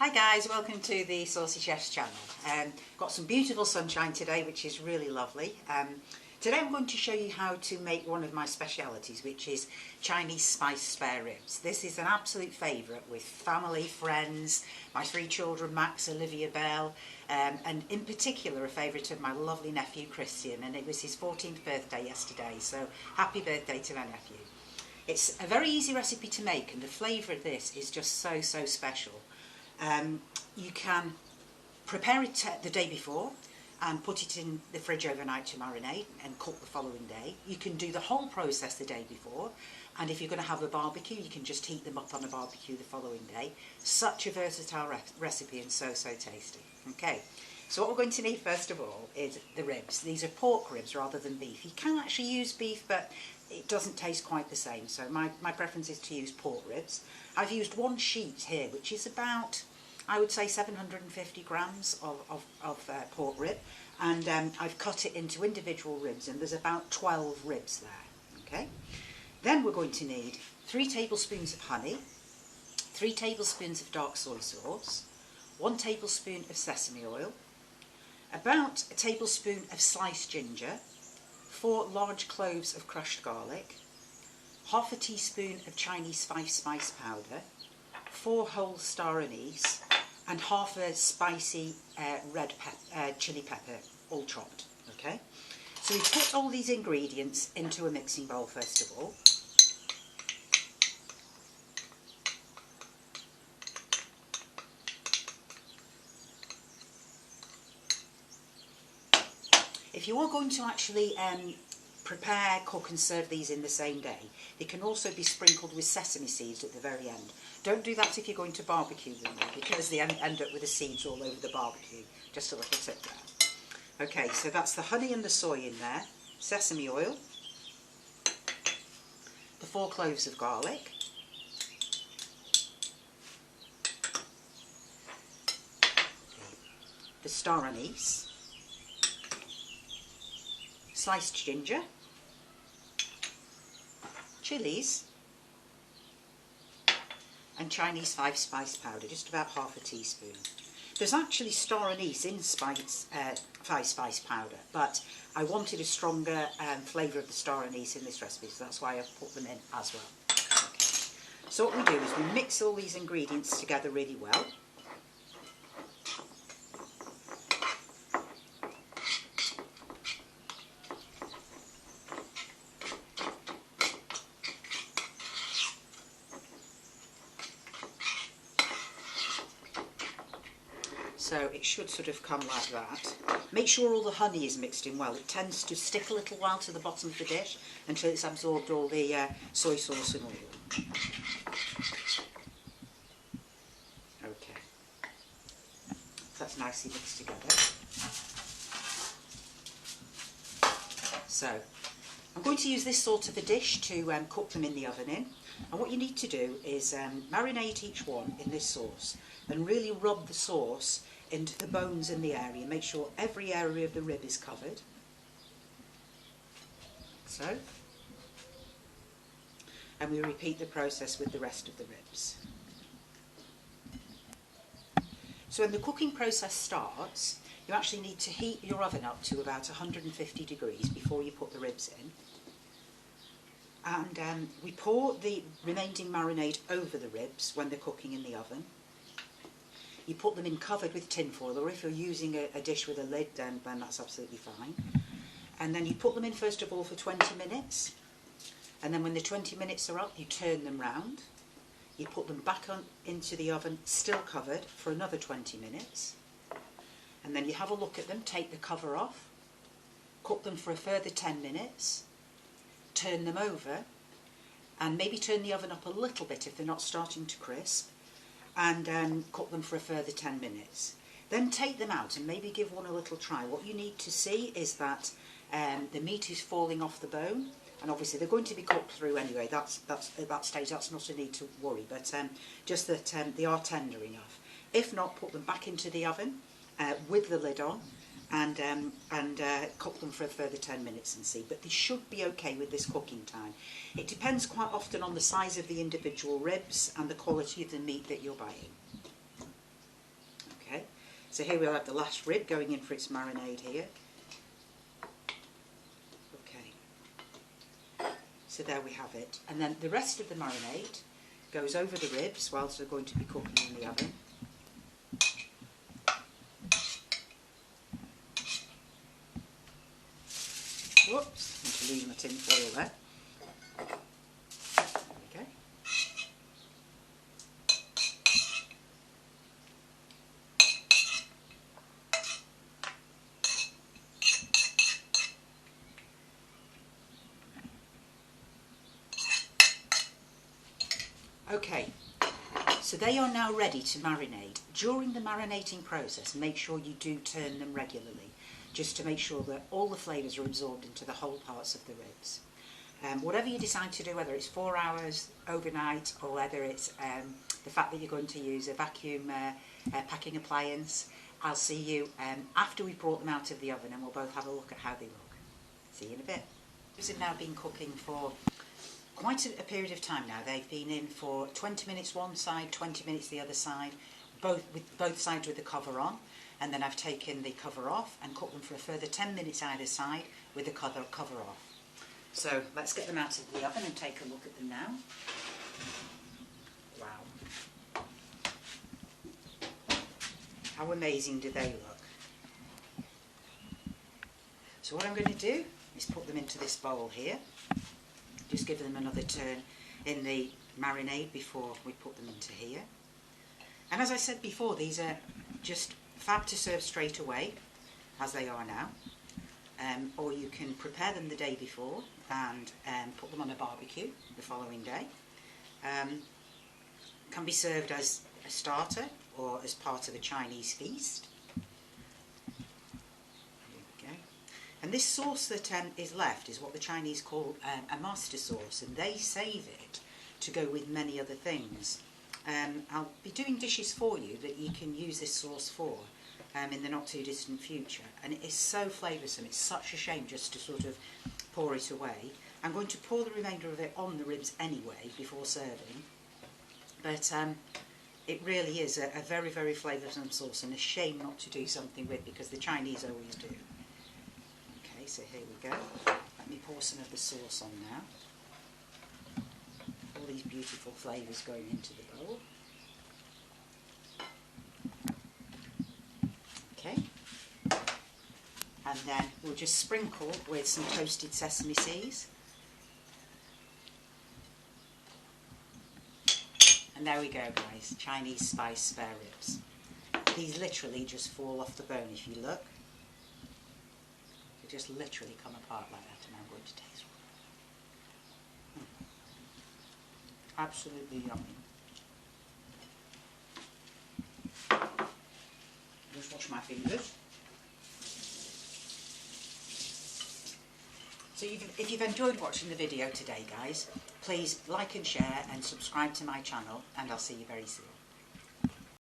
Hi guys, welcome to the Saucy Chef's channel. Got some beautiful sunshine today, which is really lovely. Today I'm going to show you how to make one of my specialities, which is Chinese spiced spare ribs. This is an absolute favourite with family, friends, my three children, Max, Olivia, Belle, and in particular a favourite of my lovely nephew Christian, and it was his 14th birthday yesterday, so happy birthday to my nephew. It's a very easy recipe to make, and the flavour of this is just so special. You can prepare it the day before and put it in the fridge overnight to marinate and cook the following day. You can do the whole process the day before, and if you're going to have a barbecue, you can just heat them up on a barbecue the following day. Such a versatile recipe and so tasty. Okay, so what we're going to need first of all is the ribs. These are pork ribs rather than beef. You can actually use beef, but it doesn't taste quite the same, so my preference is to use pork ribs. I've used one sheet here, which is about, I would say, 750 grams of pork rib, and I've cut it into individual ribs, and there's about 12 ribs there. Okay, then we're going to need 3 tablespoons of honey, 3 tablespoons of dark soy sauce, 1 tablespoon of sesame oil, about a tablespoon of sliced ginger, 4 large cloves of crushed garlic, half a teaspoon of Chinese 5-spice powder, 4 whole star anise, and half a spicy red chili pepper, all chopped. Okay, so we put all these ingredients into a mixing bowl first of all. If you are going to actually prepare, cook and serve these in the same day, they can also be sprinkled with sesame seeds at the very end. Don't do that if you're going to barbecue them, because they end up with the seeds all over the barbecue. Just a little tip there. Okay, so that's the honey and the soy in there, sesame oil, the 4 cloves of garlic, the star anise, sliced ginger, chilies, and Chinese 5-spice powder, just about half a teaspoon. There's actually star anise in 5-spice powder, but I wanted a stronger flavour of the star anise in this recipe, so that's why I've put them in as well. Okay. So what we do is we mix all these ingredients together really well. So it should sort of come like that. Make sure all the honey is mixed in well. It tends to stick a little while to the bottom of the dish until it's absorbed all the soy sauce and oil. Okay, so that's nicely mixed together. So I'm going to use this sort of a dish to cook them in the oven in. And what you need to do is marinate each one in this sauce and really rub the sauce into the bones in the area. Make sure every area of the rib is covered. So, and we repeat the process with the rest of the ribs. So when the cooking process starts, you actually need to heat your oven up to about 150 degrees before you put the ribs in. And we pour the remaining marinade over the ribs when they're cooking in the oven. You put them in covered with tin foil, or if you're using a dish with a lid, then that's absolutely fine. And then you put them in first of all for 20 minutes. And then when the 20 minutes are up, you turn them round. You put them back into the oven, still covered, for another 20 minutes. And then you have a look at them, take the cover off, cook them for a further 10 minutes, turn them over, and maybe turn the oven up a little bit if they're not starting to crisp, and cook them for a further 10 minutes. Then take them out and maybe give one a little try. What you need to see is that the meat is falling off the bone, and obviously they're going to be cooked through anyway. That's at that stage, that's not a need to worry, but just that they are tender enough. If not, put them back into the oven with the lid on, and cook them for a further 10 minutes and see. But they should be okay with this cooking time. It depends quite often on the size of the individual ribs and the quality of the meat that you're buying. So here we'll have the last rib going in for its marinade here. Okay, so there we have it. And then the rest of the marinade goes over the ribs whilst they're going to be cooking in the oven. Whoops, I'm going to lose my tin foil there. There we go. Okay, so they are now ready to marinate. During the marinating process, make sure you do turn them regularly, just to make sure that all the flavours are absorbed into the whole parts of the ribs. Whatever you decide to do, whether it's 4 hours overnight or whether it's the fact that you're going to use a vacuum packing appliance, I'll see you after we've brought them out of the oven, and we'll both have a look at how they look. See you in a bit. These have now been cooking for quite a period of time now. They've been in for 20 minutes one side, 20 minutes the other side, both sides with the cover on, and then I've taken the cover off and cooked them for a further 10 minutes either side with the cover off. So let's get them out of the oven and take a look at them now. Wow. How amazing do they look? So what I'm going to do is put them into this bowl here. Just give them another turn in the marinade before we put them into here. And as I said before, these are just fab to serve straight away, as they are now. Or you can prepare them the day before and put them on a barbecue the following day. Can be served as a starter or as part of a Chinese feast. Here we go. And this sauce that is left is what the Chinese call a master sauce, and they save it to go with many other things. I'll be doing dishes for you that you can use this sauce for in the not too distant future, and it is so flavoursome. It's such a shame just to sort of pour it away. I'm going to pour the remainder of it on the ribs anyway before serving, but it really is a very, very flavoursome sauce, and a shame not to do something with, because the Chinese always do. Okay, so here we go. Let me pour some of the sauce on now. All these beautiful flavours going into the bowl. Okay, and then we'll just sprinkle with some toasted sesame seeds. And there we go, guys, Chinese spice spare ribs. These literally just fall off the bone if you look. They just literally come apart like that, and I'm going to taste one. Absolutely yummy. Just wash my fingers. So if you've enjoyed watching the video today, guys, please like and share and subscribe to my channel, and I'll see you very soon.